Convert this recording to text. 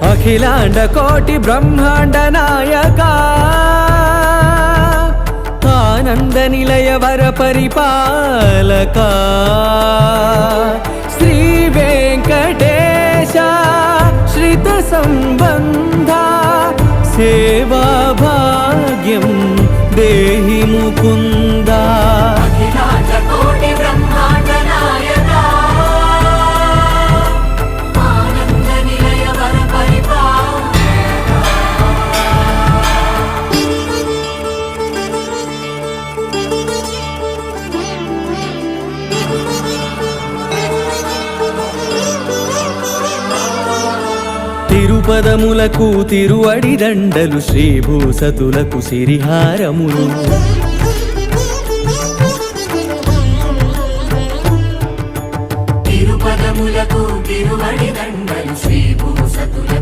అఖిలాండ కోటి బ్రహ్మాండ నాయక ఆనంద నిలయ వర పరిపాలక శ్రీ వెంకటేశ శ్రిత సంబంధ సేవా భాగ్యం దేహి ముకుంద. తిరుపదములకు తిరువడి దండలు శ్రీభూసతులకు సిరిహారములు